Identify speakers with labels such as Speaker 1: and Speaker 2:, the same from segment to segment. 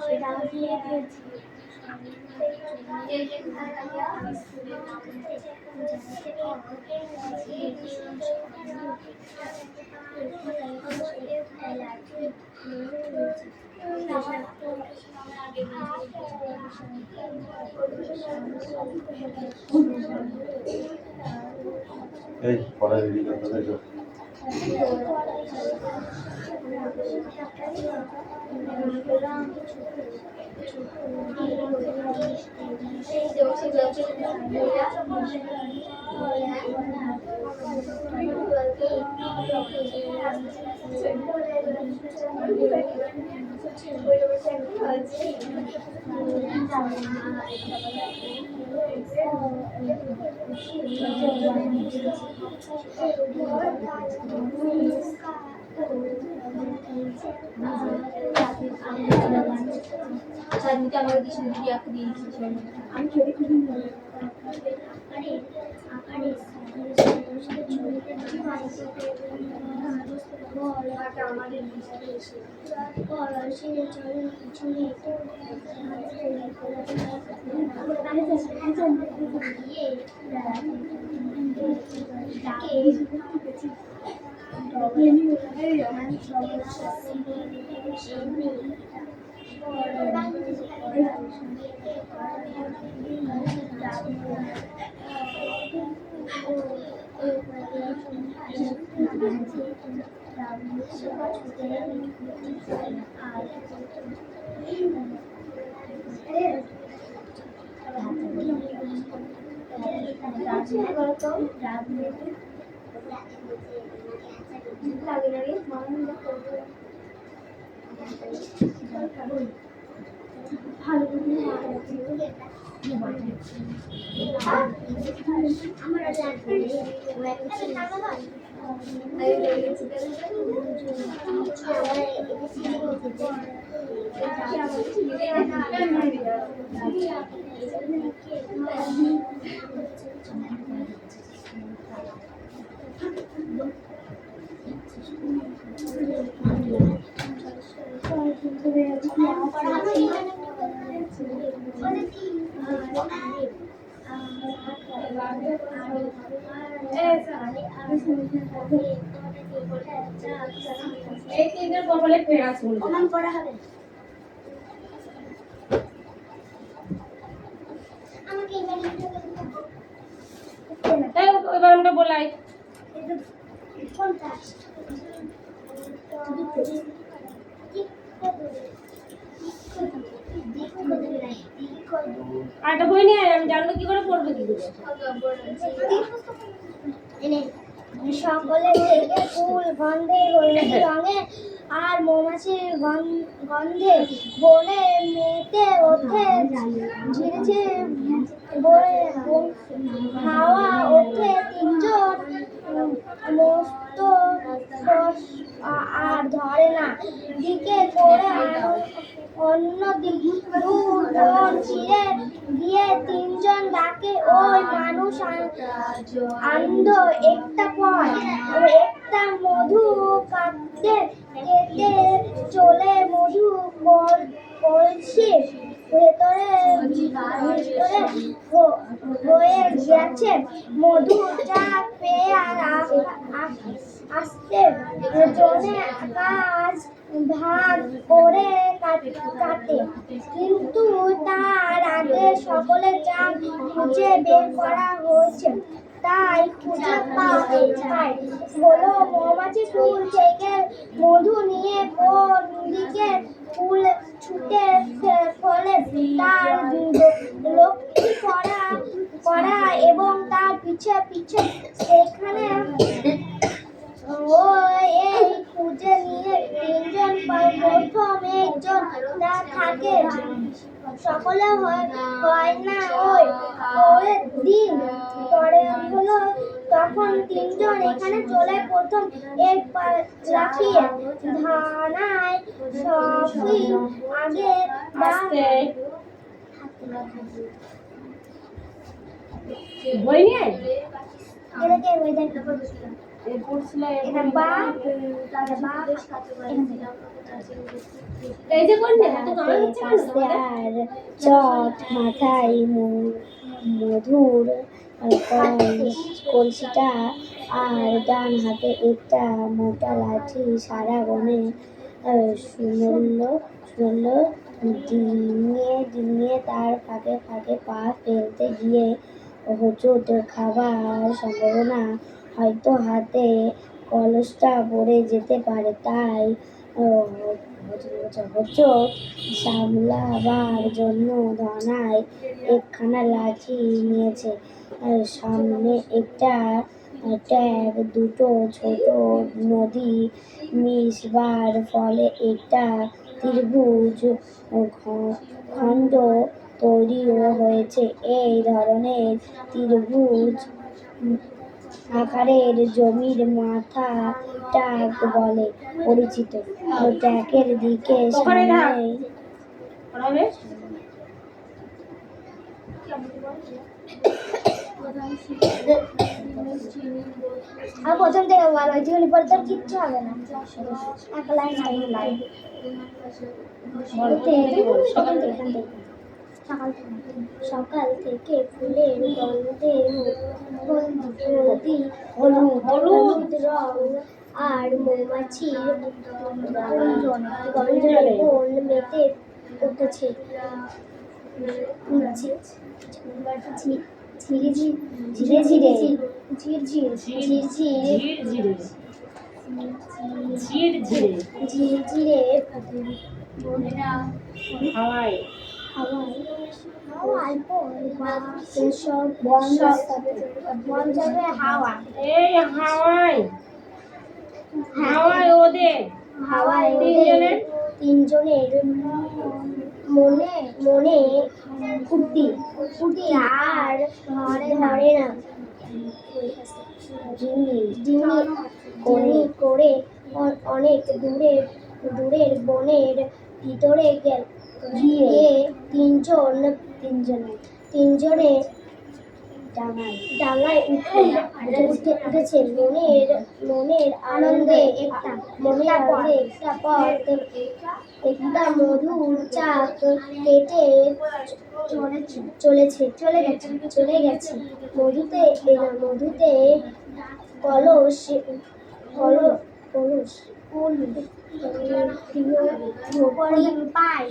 Speaker 1: সেটা দিয়ে দিয়েছি
Speaker 2: এই পড়া রেডি করতে দেখো
Speaker 3: এবার আমরা বলাই আরেকটা বই নিয়ে আয়, আমি জানবো কি করে পড়বে কি করে।
Speaker 1: সকলে থেকে ফুল গন্ধে হলুদ রঙে আর মৌমাছির গন্ধে বনে মেতে ওঠে ঝিরঝির হাওয়া ওঠে তিনজন মস্ত আর ধরে না দিকে করে অন্য দিকে দূর বন চিরে গিয়ে তিনজন ডাকে ওই মানুষ আন্ধ একটা পয় একটা মধু কাটতে কেটে চলে মধু করছে ভেতরে হয়ে গেছে মধু চাক পেয়ে আর আসতে জনে কাজ ভাগ করে কাটে কিন্তু তার আগে সকলে চাক খুঁজে বের করা হয়েছে তাই খুঁজে পায় হলো মৌমাছি ফুল থেকে মধু নিয়ে কোন দিকে ফুল ছুটে ফলে তার লক্ষ্মী করা এবং তার পিছে পিছে সেখানে এই খুঁজে নিয়ে তিনজন প্রথম একজন থাকে সকলে হয় না ওই দিন পরে হলো তখন তিনজন এখানে চলে প্রথম এক লাফিয়ে ধানায় সবই আগে
Speaker 3: বই নিয়ে আয়।
Speaker 1: এটাকে ওই দেখ
Speaker 3: এ পড়ছিল
Speaker 1: এটা বাপ তার বাপ
Speaker 3: এই যে কোন না তো গান হচ্ছে কেন
Speaker 1: পাশে আর চট মাথায় মধুর কলসিটা আর ডান হাতে একটা মোটা লাঠি সারা বনে শুনল ডিঙিয়ে ডিঙিয়ে তার ফাঁকে ফাঁকে পা ফেলতে গিয়ে হোঁচট খাবার সম্ভাবনা, হয়তো হাতে কলসটা পড়ে যেতে পারে, তাই হোঁচট সামলাবার জন্য ধনায় একখানা লাঠি নিয়েছে। সামনে একটা ট্যাগ, দুটো ছোট নদী মিশবার ফলে একটা ত্রিভুজ খণ্ড তৈরি হয়েছে। এই ধরনের ত্রিভুজ আকারের জমির মাথা ট্যাগ বলে পরিচিত। ট্যাগের দিকে
Speaker 3: ওখানে থাক।
Speaker 1: সামনে
Speaker 3: পড়াবে
Speaker 1: আর প্রথম থেকে ভালো হয়েছে পরে তোর কিচ্ছু হবে না, এক লাইন লাইন সকাল থেকে ফুলের গন্ধে হলুদ রং আর মৌমাছির গঞ্জনে বন মেতে উঠেছে। ঝিরঝিরে
Speaker 3: হাওয়ায়
Speaker 1: হাওয়া
Speaker 3: এই হাওয়ায় হাওয়ায় ওদের
Speaker 1: হাওয়ায়
Speaker 3: তিনজনের
Speaker 1: তিনজনের মনে মনে ফুটি ফুটি আর ধরে না ডিঙি করে অনেক দূরের বনের ভিতরে গিয়ে তিনজনে ডাঙায় উঠেছে। মনের আনন্দে একটা পথ একটা মধুর চাক কেটে চলে গেছে। মধুতে কলস পায়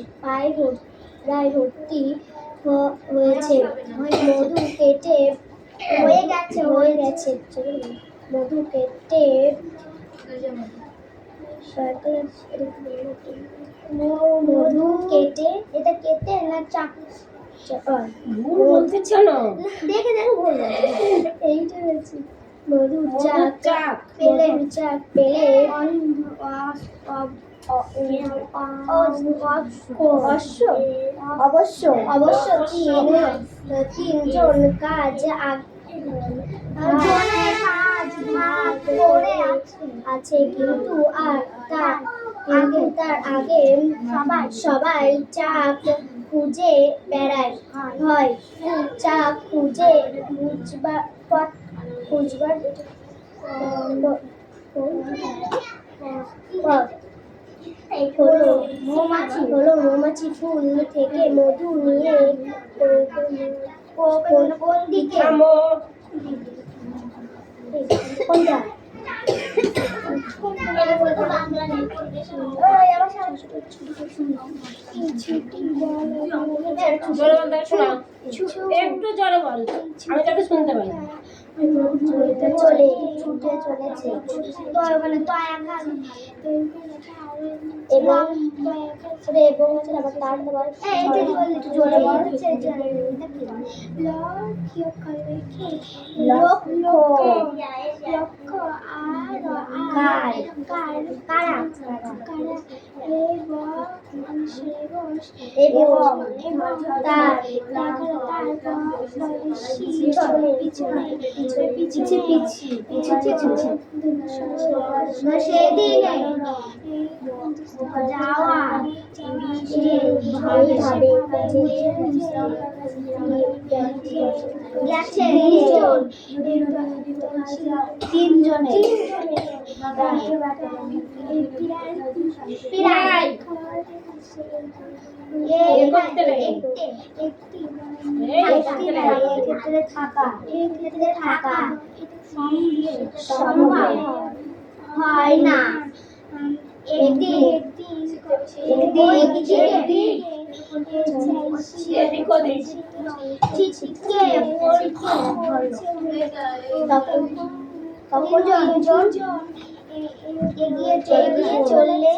Speaker 1: ভর্তি হয়েছে। মধু কেটে হয়ে গেছে মধু কেটে এটা কেটে না চাক
Speaker 3: ভুল বলতেছ না
Speaker 1: দেখে বলবো এইটা হচ্ছে মধুর চাক পেলে অবশ্য তিনজন কাজ করে আছে, কিন্তু তার আগে সবাই চাক খুঁজে বেড়ায় হয়। চাক খুঁজবার হলো মৌমাছি ফুল থেকে মধু নিয়ে কোন দিকে কোনটা
Speaker 3: একটু জোরে বল, আমি যাতে শুনতে পাই।
Speaker 1: ছুটে চলেছে এবং যাওয়া ভাবে গেছে তিনজনে প্রায় ক্ষেত্রে থাকা সম্ভব হয় না তখন এগিয়ে চললে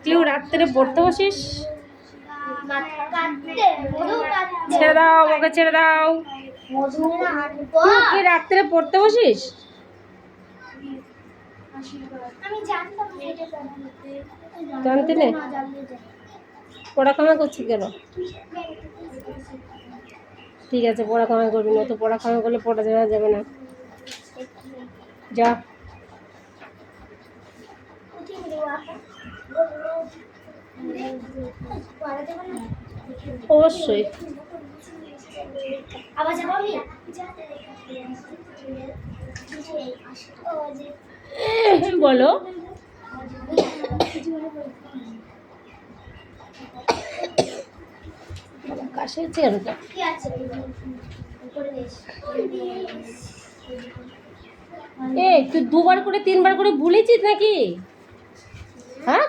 Speaker 3: তুই রাত্রে পড়তে বসিস? ছেড়ে দাও, ওকে ছেড়ে দাও। তুই কি রাত্রে পড়তে বসিস?
Speaker 1: আমি জানতাম
Speaker 3: জানতে নেই পড়াশোনা করছিস কেন? ঠিক আছে, পড়াশোনা করবি না তো। পড়াশোনা করলে পড়া যাবে না। যা। অবশ্যই।
Speaker 1: আবার যাবো আমি
Speaker 3: বলো। কাশি হচ্ছে কেন?
Speaker 1: কি আছে
Speaker 3: তুই 2বার করে 3বার করে ভুলেছিস নাকি? হ্যাঁ,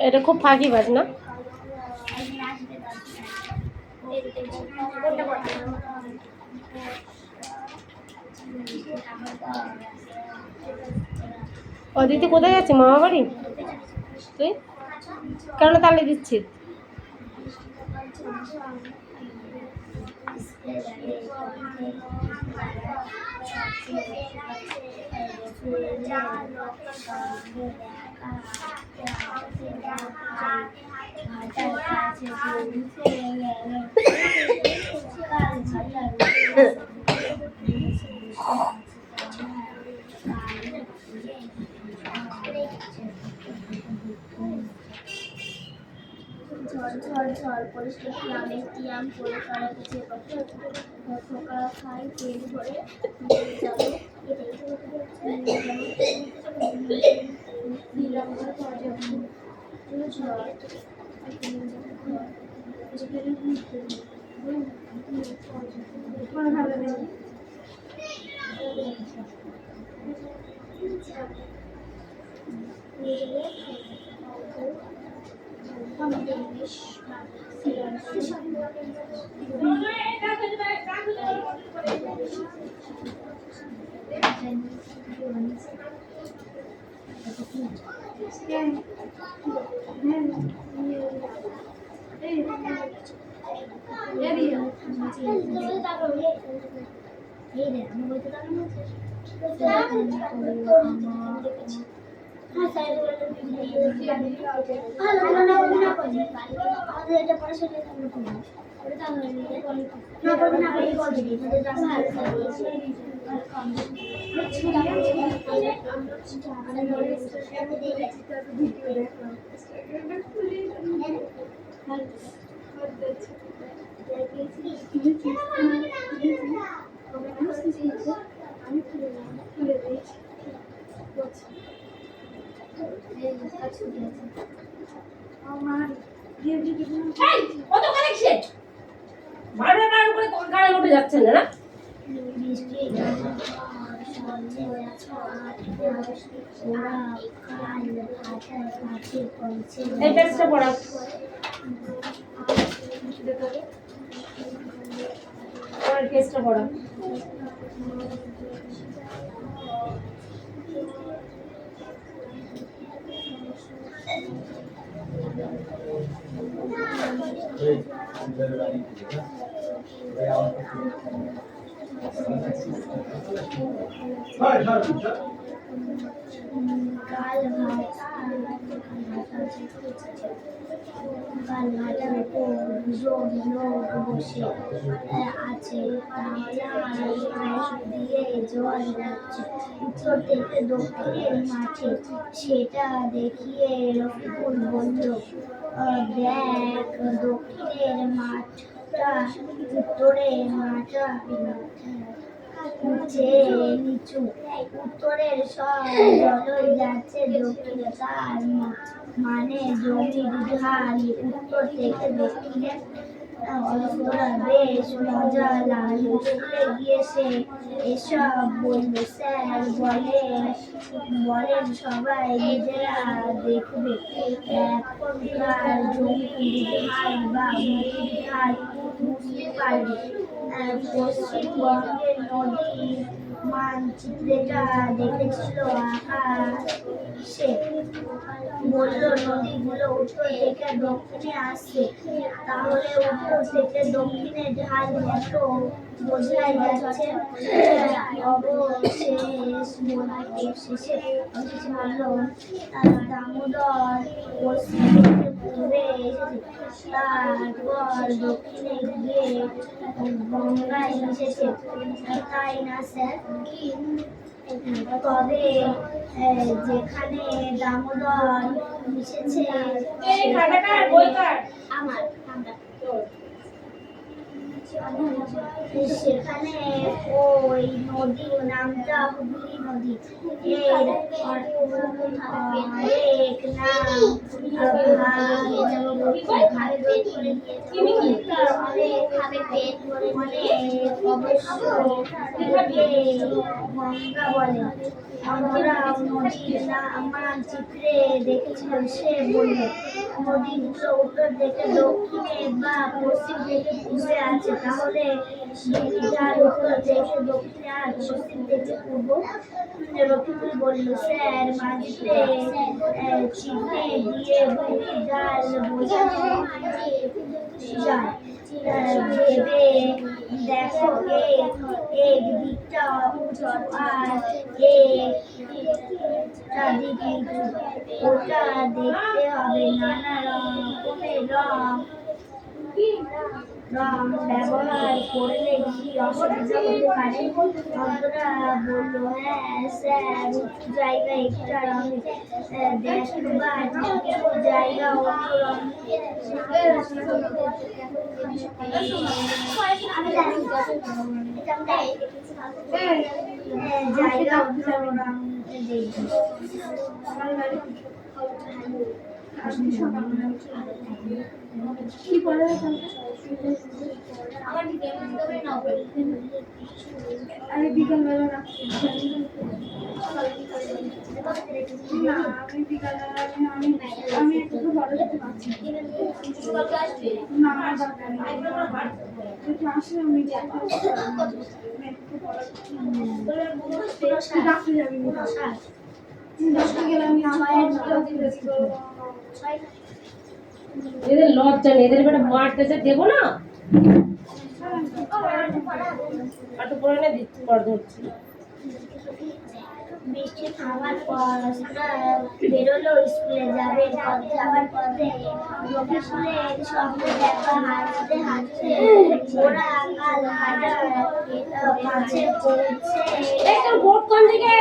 Speaker 3: এটা খুব ফাঁকিবাজ না? অদিতি কোথায় যাচ্ছে? মামা বাড়ি? তুই কেন তালে দিচ্ছিস?
Speaker 1: ঝড় পরিষ্কার গ্রামে তিয়াম করে তারা কিছু ঠোকা খাই তেল ভরে যাবে ঝড়
Speaker 3: কত কালেকশন বারবার বার করে কোন কারে উঠে যাচ্ছে না এই টেক্সটটা পড়া আর টেক্সটটা পড়া
Speaker 1: কালভাটার উপর দুজন লোক বসে আছে, দিয়ে জল যাচ্ছে উত্তর থেকে দক্ষিণের মাঠে। সেটা দেখিয়ে রফিকুল বলল, দেখ দক্ষিণের মাঠটা উত্তরের মাঠটা উঁচে নিচু, উত্তরের সব জলই যাচ্ছে দক্ষিণে, তার মানে জমির ঢাল উত্তর থেকে দক্ষিণে। অন্তরা বেশ মজা লাগলো, স্কুলে গিয়ে সে এসব বলল। স্যার বলেন সবাই নিজেরা দেখবে, এখনকার জমির ঢাল বা নদীর ঢাল বুঝতে পারবে। পশ্চিমবঙ্গের নদীর মানচিত্রটা দেখেছিল আকাশে, বলল নদীগুলো উত্তর থেকে দক্ষিণে আসছে, তাহলে উত্তর থেকে দক্ষিণে ঢাল কত বোঝাই যাচ্ছে। অবশেষে বলল, দামোদর পশ্চিম থেকে পূর্বে এসেছে, তারপর দক্ষিণে গিয়ে গঙ্গায় মিশেছে, তাই না স্যার? তবে যেখানে দামোদর মিশেছে আমার সেখানে ওই নদীর নামটা হুগলি নদী। এর অনেক নাম গঙ্গা বলে। আমরা নদীর মানচিত্রে দেখেছিল, সে বলল নদীগুলো উত্তর থেকে দক্ষিণে বা পশ্চিম থেকে পূর্বে আছে, তাহলে যার উত্তর থেকে দক্ষিণে আর পশ্চিম থেকে পূর্ব। রফিকুল বলল, স্যার মানচিত্রে চিহ্নে দিয়ে ভূমির ঢাল বোঝানো যায়। ভেবে দেখো, এক দিকটা উঁচু আর একটা দিক নিচু, ওটা দেখতে হবে। নানা রকমের রং ব্যবহার করলে কি অসুবিধা হতে পারে? অন্তরা বলল, হ্যাঁ স্যার, উঁচু জায়গায় একটা রং দেখবার, নিচু জায়গা অন্য রং জায়গা অন্য রং দেখবে। আমি বিকালবেলা রাখছি না, আমি বিকালবেলা আমি একটু বড় যেতে পারছি না, আমার দরকার নেই। যদি আসে আমি ডাকতে যাবি ডাকতে গেলে আমি
Speaker 3: এদের লজ্জা নেই, এদের বেটা মারতেছে, দেবো না একটু পরে না দিচ্ছি, পর ধরছি।
Speaker 1: বৃষ্টি থামার পর বেরোলো, স্কুলে যাবে, পথে যাবার পথে রবি ফুলের সঙ্গে দেখা, হাঁটতে হাঁটতে ওরা কাল হাজার কাছে পৌঁছে।
Speaker 3: এই তোর বোট কোন দিকে?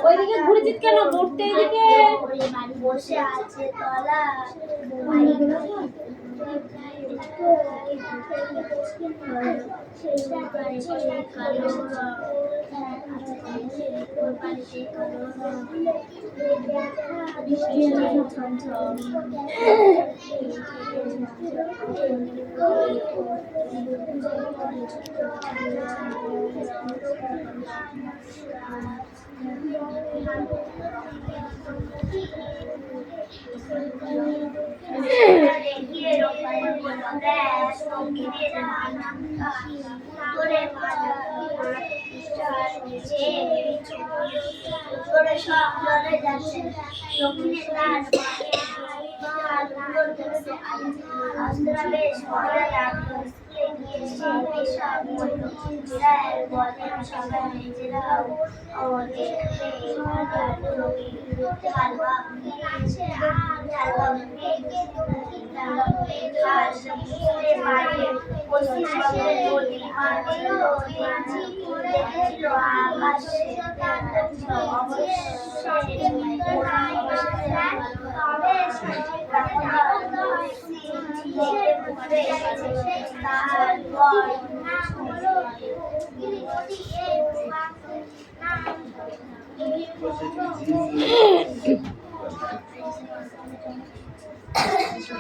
Speaker 3: ওইদিকে ঘুরেছিস কেন? বোটটা এইদিকে।
Speaker 1: বাড়ি বসে আছে তলা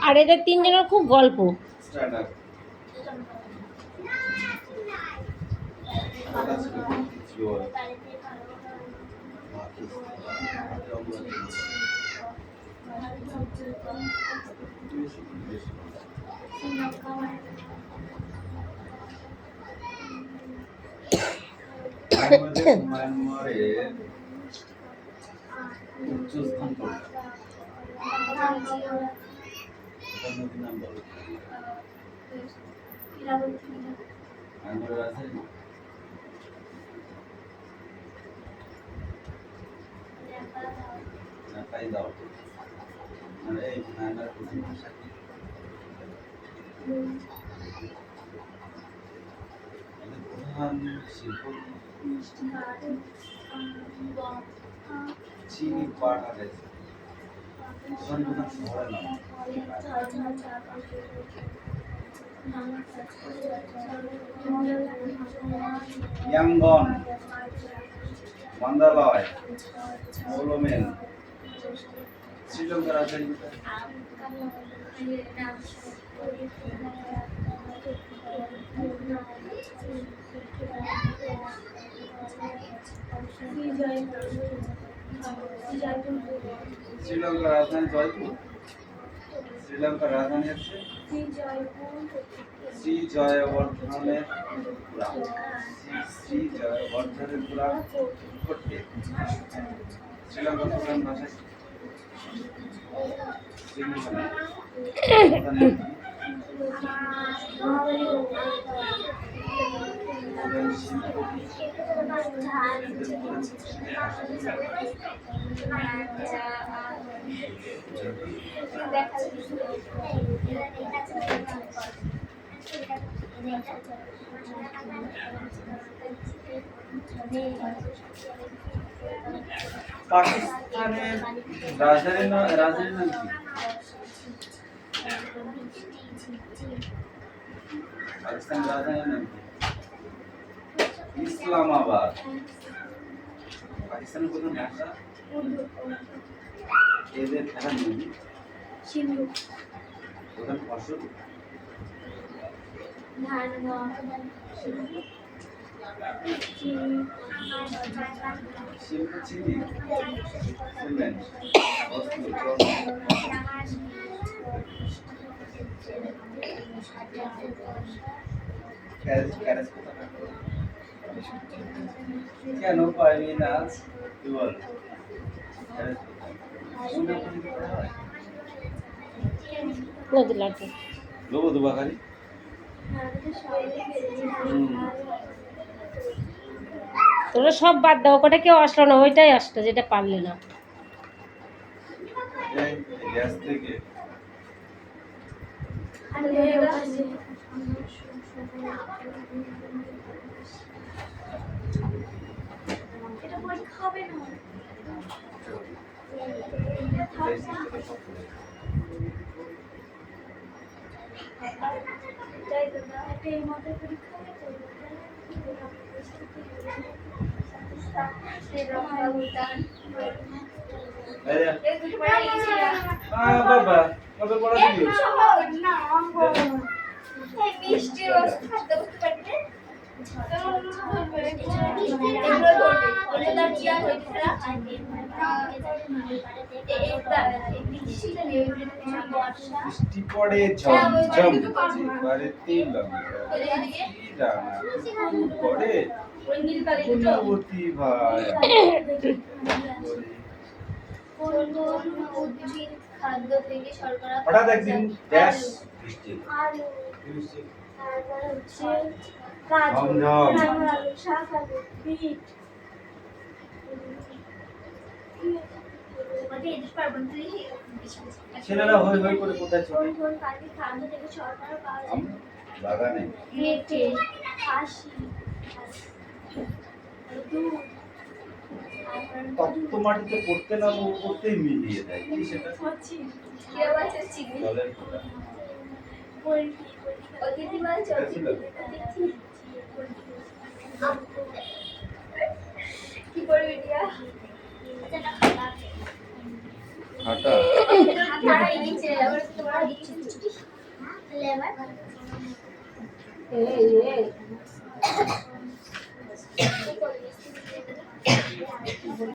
Speaker 3: আর এদের তিনজনের খুব গল্প।
Speaker 2: মায়ানমারের উচ্চস্থান কোনটা? নদীর নাম বলো। মায়ানমারের রাজধানী তাই দাও। মানে এই মায়ানমারের প্রধান ভাষা কি? প্রধান শিল্প চিনি, পাট আর রেশম। প্রধান প্রধান শহরের নাম ইয়াঙ্গন, মান্দালয়, মৌলমেন। শ্রীলঙ্কার রাজধানী কোথায়? শ্রীলঙ্কার রাজধানী জয়পুর। শ্রীলঙ্কার রাজধানী হচ্ছে শ্রী জয়বর্ধনের পুরা। শ্রী জয়বর্ধনের পুরা করতে শ্রীলঙ্কার প্রধান ভাষা কি? পাকিস্তানের রাজধানীর নাম কি? পাকিস্তানের রাজধানীর নাম কি? ইসলামাবাদ। পাকিস্তানের প্রধান ভাষা এদের প্রধান নদী প্রধান ফসল শিল্প চিনি সিমেন্ট বস্তু ক্যারেজ কেন পাইনি না তুই বল ক্যারেজ
Speaker 3: নদী লাঠি
Speaker 2: লোবো দুবা খালি
Speaker 3: তোরা সব বাদ দাও, ওটা কেউ আসলো না, ওইটাই আসলো যেটা পারলে না।
Speaker 2: গ্যাস থেকে
Speaker 1: এটা পরীক্ষা হবে না এই মধ্যে পরীক্ষা হবে
Speaker 2: বাবা কবে পড়া দিবি
Speaker 1: মিষ্টি রস খাদ্য করতে পারবে
Speaker 2: বৃষ্টি পড়ে ঝমঝম বাড়িতে পড়ে গুণবতী ভাই
Speaker 1: খাদ্য থেকে শর্করা
Speaker 2: হঠাৎ একদিন গ্যাস বৃষ্টি ঝমঝম ছেলেরা হই হই করে কোথায় চলে বাগানে তপ্ত মাটিতে পড়তে না পড়তেই মিলিয়ে দেয় কি সেটা জলের ফোঁটা।
Speaker 1: কি করবি দিয়া
Speaker 2: হাঁটা
Speaker 3: এই